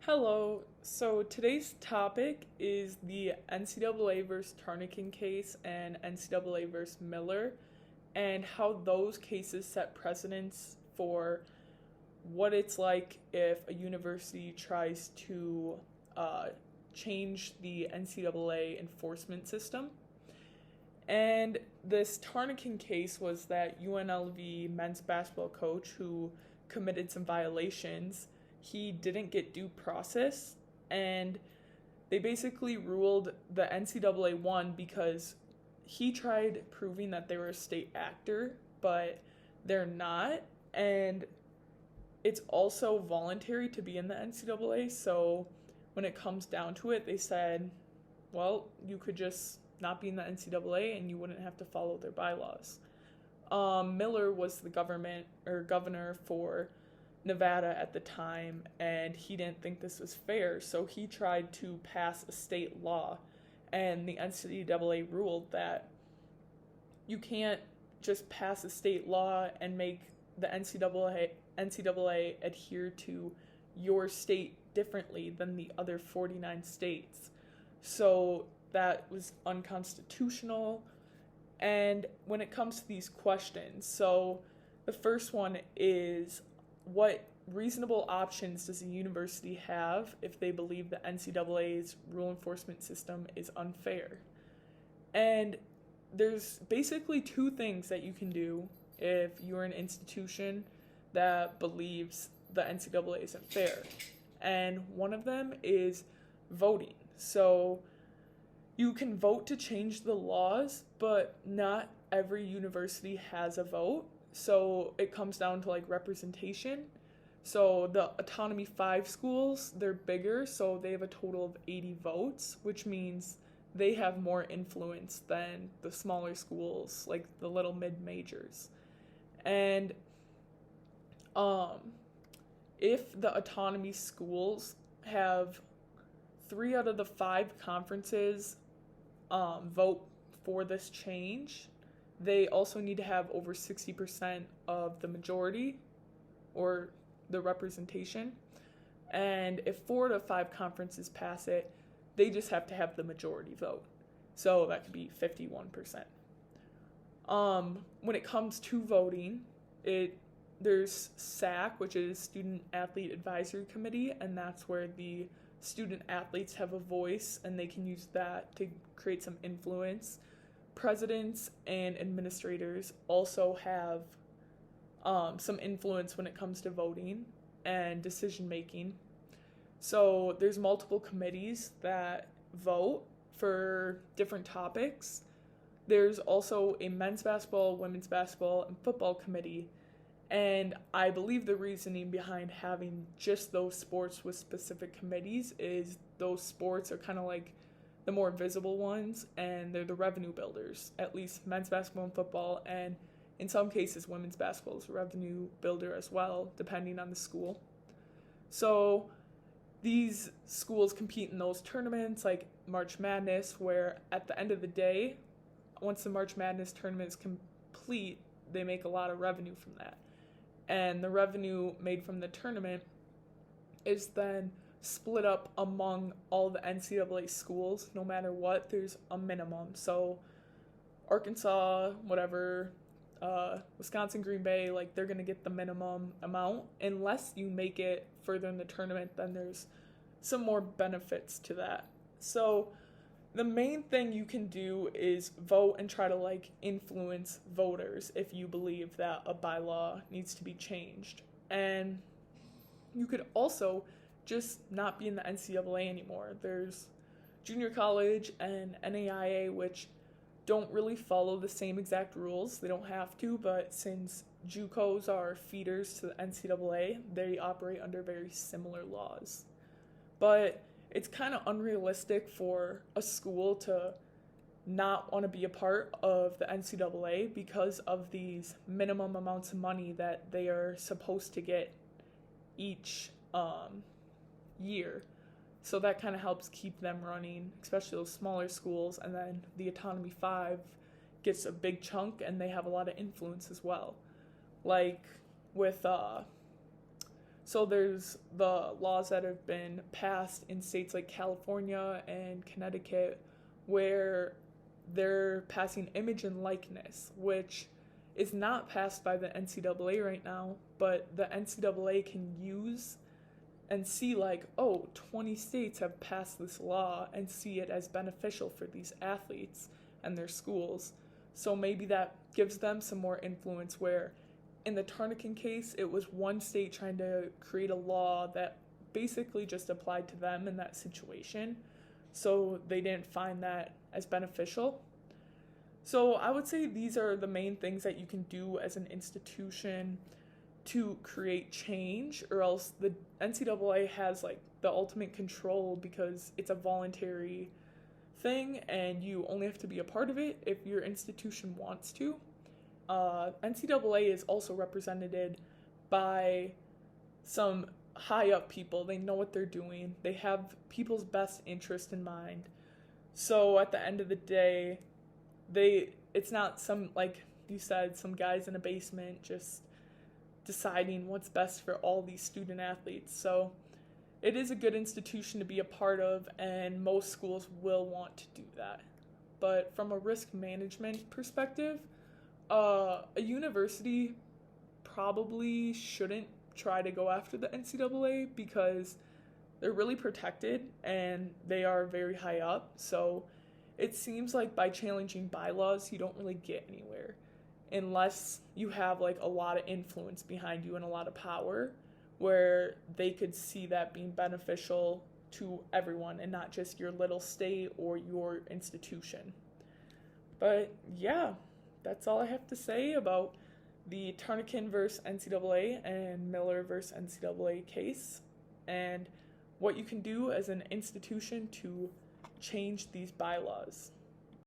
Hello. So today's topic is the NCAA versus Tarnikin case and NCAA versus Miller, and how those cases set precedents for what it's like if a university tries to uh, change the NCAA enforcement system. And this Tarnikin case was that UNLV men's basketball coach who committed some violations. He didn't get due process, and they basically ruled the NCAA won because he tried proving that they were a state actor, but they're not. And it's also voluntary to be in the NCAA. So when it comes down to it, they said, well, you could just not be in the NCAA and you wouldn't have to follow their bylaws. Miller was the governor for Nevada at the time, and he didn't think this was fair, so he tried to pass a state law, and the NCAA ruled that you can't just pass a state law and make the NCAA adhere to your state differently than the other 49 states. So that was unconstitutional. And when it comes to these questions, so the first one is, what reasonable options does a university have if they believe the NCAA's rule enforcement system is unfair? And there's basically two things that you can do if you're an institution that believes the NCAA isn't fair. And one of them is voting. So you can vote to change the laws, but not every university has a vote. So it comes down to like representation. So the Autonomy 5 schools, they're bigger, so they have a total of 80 votes, which means they have more influence than the smaller schools, like the little mid-majors. And um, if the autonomy schools have 3 out of the 5 conferences vote for this change, they also need to have over 60% of the majority or the representation. And if 4 to 5 conferences pass it, they just have to have the majority vote. So that could be 51%. When it comes to voting, there's SAC, which is Student Athlete Advisory Committee, and that's where the student athletes have a voice and they can use that to create some influence. Presidents and administrators also have some influence when it comes to voting and decision making. So there's multiple committees that vote for different topics. There's also a men's basketball, women's basketball, and football committee. And I believe the reasoning behind having just those sports with specific committees is those sports are kind of like the more visible ones, and they're the revenue builders. At least men's basketball and football, and in some cases women's basketball is a revenue builder as well, depending on the school. So these schools compete in those tournaments like March Madness, where at the end of the day, once the March Madness tournament is complete, they make a lot of revenue from that. And the revenue made from the tournament is then split up among all the NCAA schools. No matter what, there's a minimum. So Arkansas, whatever, Wisconsin, Green Bay, like they're going to get the minimum amount. Unless you make it further in the tournament, then there's some more benefits to that. So the main thing you can do is vote and try to like influence voters if you believe that a bylaw needs to be changed. And you could also just not be in the NCAA anymore. There's junior college and NAIA, which don't really follow the same exact rules. They don't have to, but since JUCOs are feeders to the NCAA, they operate under very similar laws. But it's kind of unrealistic for a school to not want to be a part of the NCAA because of these minimum amounts of money that they are supposed to get each year. So that kind of helps keep them running, especially those smaller schools. And then the Autonomy 5 gets a big chunk and they have a lot of influence as well. Like with So there's the laws that have been passed in states like California and Connecticut where they're passing image and likeness, which is not passed by the NCAA right now, but the NCAA can use and see, like, oh, 20 states have passed this law and see it as beneficial for these athletes and their schools. So maybe that gives them some more influence where in the Tarnakin case, it was one state trying to create a law that basically just applied to them in that situation. So they didn't find that as beneficial. So I would say these are the main things that you can do as an institution to create change, or else the NCAA has like the ultimate control because it's a voluntary thing and you only have to be a part of it if your institution wants to. NCAA is also represented by some high up people. They know what they're doing, they have people's best interest in mind. So at the end of the day, it's not some, like you said, some guys in a basement just deciding what's best for all these student athletes. So it is a good institution to be a part of, and most schools will want to do that. But from a risk management perspective, a university probably shouldn't try to go after the NCAA because they're really protected and they are very high up. So it seems like by challenging bylaws, you don't really get anywhere unless you have like a lot of influence behind you and a lot of power where they could see that being beneficial to everyone and not just your little state or your institution. But yeah, that's all I have to say about the Tarnakin versus NCAA and Miller versus NCAA case and what you can do as an institution to change these bylaws.